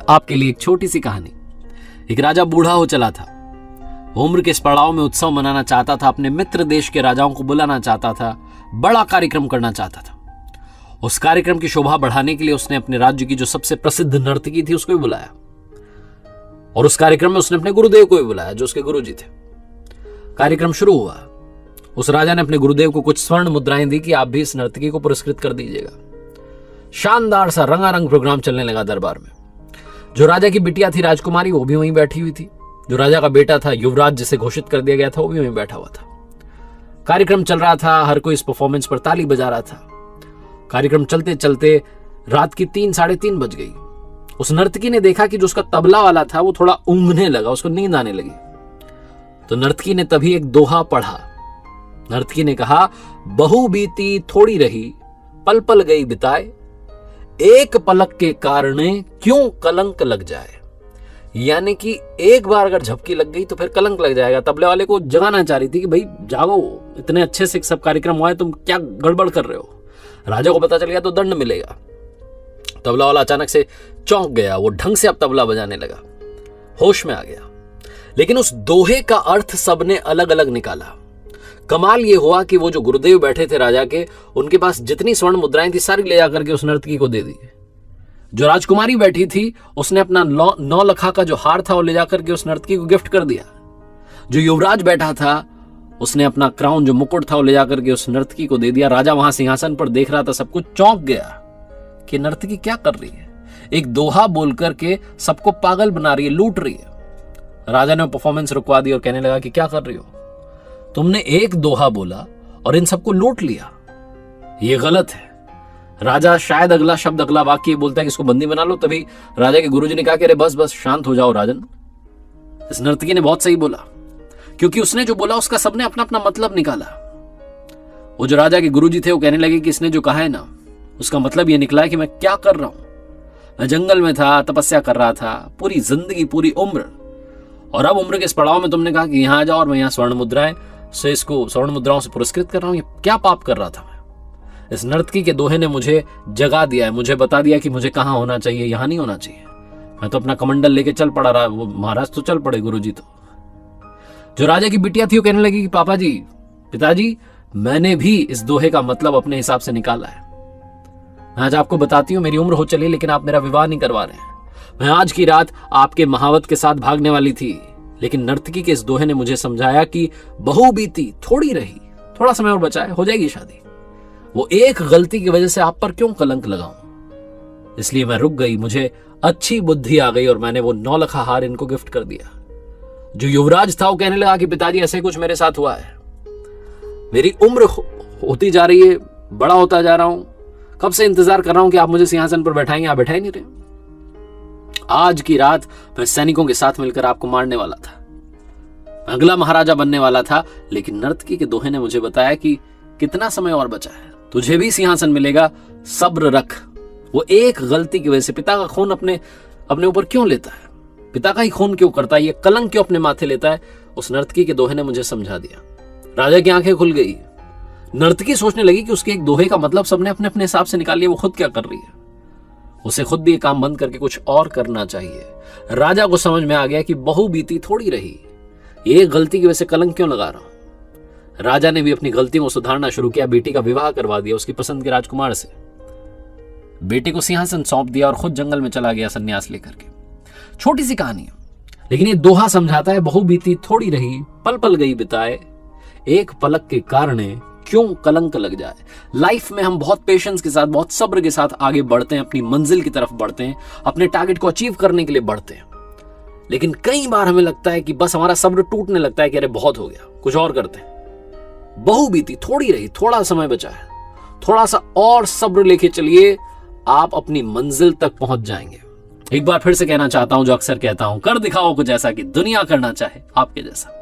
आपके लिए एक छोटी सी कहानी। एक राजा बूढ़ा हो चला था। वो उम्र के इस पड़ाव में उत्सव मनाना चाहता था, अपने मित्र देश के राजाओं को बुलाना चाहता था, बड़ा कार्यक्रम करना चाहता था। उस कार्यक्रम की शोभा बढ़ाने के लिए उसने अपने राज्य की जो सबसे प्रसिद्ध नर्तकी थी उसको भी बुलाया, और उस कार्यक्रम में उसने अपने गुरुदेव को भी बुलाया जो उसके गुरुजी थे। कार्यक्रम शुरू हुआ। उस राजा ने अपने गुरुदेव को कुछ स्वर्ण मुद्राएं दी कि आप भी इस नर्तकी को पुरस्कृत कर दीजिएगा। शानदार सा रंगारंग प्रोग्राम चलने लगा दरबार में। जो राजा की बिटिया थी राजकुमारी, वो भी वहीं बैठी हुई थी। जो राजा का बेटा था युवराज, जिसे घोषित कर दिया गया था, वो भी वहीं बैठा हुआ था। कार्यक्रम चल रहा था, हर कोई इस परफॉर्मेंस पर ताली बजा रहा था। कार्यक्रम चलते चलते रात की 3 साढ़े 3 बज गई। उस नर्तकी ने देखा कि जो उसका तबला वाला था वो थोड़ा ऊँघने लगा, उसको नींद आने लगी। तो नर्तकी ने तभी एक दोहा पढ़ा। नर्तकी ने कहा, बहु बीती थोड़ी रही, पल पल गई बिताए, एक पलक के कारणे क्यों कलंक लग जाए। यानी कि एक बार अगर झपकी लग गई तो फिर कलंक लग जाएगा। तबले वाले को जगाना चाह रही थी कि भाई जागो, इतने अच्छे से सब कार्यक्रम हुआ है, तुम क्या गड़बड़ कर रहे हो। राजा को पता चल गया तो दंड मिलेगा। तबला वाला अचानक से चौंक गया। वो ढंग से अब तबला बजाने लगा, होश में आ गया। लेकिन उस दोहे का अर्थ सबने अलग अलग निकाला। कमाल ये हुआ कि वो जो गुरुदेव बैठे थे राजा के, उनके पास जितनी स्वर्ण मुद्राएं थी सारी ले जाकर के उस नर्तकी को दे दी। जो राजकुमारी बैठी थी उसने अपना 9 लखा का जो हार था वो ले जाकर के उस नर्तकी को गिफ्ट कर दिया। जो युवराज बैठा था उसने अपना क्राउन, जो मुकुट था, वो ले जाकर के उस नर्तकी को दे दिया। राजा वहां सिंहासन पर देख रहा था, सब कुछ चौंक गया कि नर्तकी क्या कर रही है। एक दोहा बोल करके सबको पागल बना रही है, लूट रही है। राजा ने परफॉर्मेंस रुकवा दी और कहने लगा कि क्या कर रही हो, तुमने एक दोहा बोला और इन सबको लूट लिया, ये गलत है। राजा शायद अगला शब्द, अगला वाक्य बोलता है कि इसको बंदी बना लो। तभी राजा के गुरुजी ने कहा कि अरे बस बस शांत हो जाओ राजन, इस नर्तकी ने बहुत सही बोला, क्योंकि उसने जो बोला उसका सबने अपना अपना मतलब निकाला। वो जो राजा के गुरुजी थे वो कहने लगे कि इसने जो कहा है ना, उसका मतलब ये निकला है कि मैं क्या कर रहा हूं। मैं जंगल में था, तपस्या कर रहा था पूरी जिंदगी, पूरी उम्र, और अब उम्र के इस पड़ाव में तुमने कहा कि यहां आ जाओ और मैं यहां स्वर्ण मुद्राएं से, इसको स्वर्ण मुद्राओं से पुरस्कृत कर रहा हूं। ये क्या पाप कर रहा था मैं। इस नर्तकी के दोहे ने मुझे जगा दिया है, मुझे बता दिया कि मुझे कहां होना चाहिए, यहां नहीं होना चाहिए। मैं तो अपना कमंडल लेके चल पड़ा रहा, वो महाराज तो चल पड़े, गुरुजी तो। जो राजा की बिटिया थी वो कहने लगी कि पापा जी, पिताजी, मैंने भी इस दोहे का मतलब अपने हिसाब से निकाला है। मैं आज आपको बताती हूँ, मेरी उम्र हो चली लेकिन आप मेरा विवाह नहीं करवा रहे हैं। मैं आज की रात आपके महावत के साथ भागने वाली थी, लेकिन नर्तकी के इस दोहे ने मुझे समझाया कि बहु बीती थोड़ी रही, थोड़ा समय और बचा है, हो जाएगी शादी। वो एक गलती की वजह से आप पर क्यों कलंक लगाऊं, इसलिए मैं रुक गई। मुझे अच्छी बुद्धि आ गई और मैंने वो 9 लखा हार इनको गिफ्ट कर दिया। जो युवराज था वो कहने लगा कि पिताजी ऐसे कुछ मेरे साथ हुआ है, मेरी उम्र होती जा रही है, बड़ा होता जा रहा हूं, कब से इंतजार कर रहा हूं कि आप मुझे सिंहासन पर बैठाएंगे, आप बैठा ही नहीं रहे। आज की रात मैं सैनिकों के साथ मिलकर आपको मारने वाला था, मैं अगला महाराजा बनने वाला था, लेकिन नर्तकी के दोहे ने मुझे बताया कि कितना समय और बचा है, तुझे भी सिंहासन मिलेगा, सब्र रख। वो एक गलती की वजह से पिता का खून अपने ऊपर क्यों लेता है, पिता का ही खून क्यों करता है, ये कलंक क्यों अपने माथे लेता है। उस नर्तकी के दोहे ने मुझे समझा दिया। राजा की आंखें खुल गई। नर्तकी सोचने लगी कि उसके एक दोहे का मतलब सबने अपने अपने हिसाब से निकाल लिया, वो खुद क्या कर रही है। उसे खुद भी ये काम बंद करके कुछ और करना चाहिए। राजा को समझ में आ गया कि बहु बीती थोड़ी रही, ये गलती की वजह से कलंक क्यों लगा रहा हूं। राजा ने भी अपनी गलतियों को सुधारना शुरू किया। बेटी का विवाह करवा दिया उसकी पसंद के राजकुमार से, बेटे को सिंहासन सौंप दिया और खुद जंगल में चला गया संन्यास लेकर के। छोटी सी कहानी है, लेकिन ये दोहा समझाता है, बहु बीती थोड़ी रही, पल पल गई बिताए, एक पलक के कारणे क्यों कलंक लग जाए। लाइफ में हम बहुत पेशेंस के साथ, बहुत सब्र के साथ आगे बढ़ते हैं, अपनी मंजिल की तरफ बढ़ते हैं, अपने टारगेट को अचीव करने के लिए बढ़ते हैं। लेकिन कई बार हमें लगता है कि बस हमारा सब्र टूटने लगता है कि अरे बहुत हो गया, कुछ और करते हैं। बहु बीती थोड़ी रही, थोड़ा समय बचा है, थोड़ा सा और सब्र लेके चलिए, आप अपनी मंजिल तक पहुंच जाएंगे। एक बार फिर से कहना चाहता हूं जो अक्सर कहता हूं, कर दिखाओ कुछ ऐसा कि दुनिया करना चाहे आपके जैसा।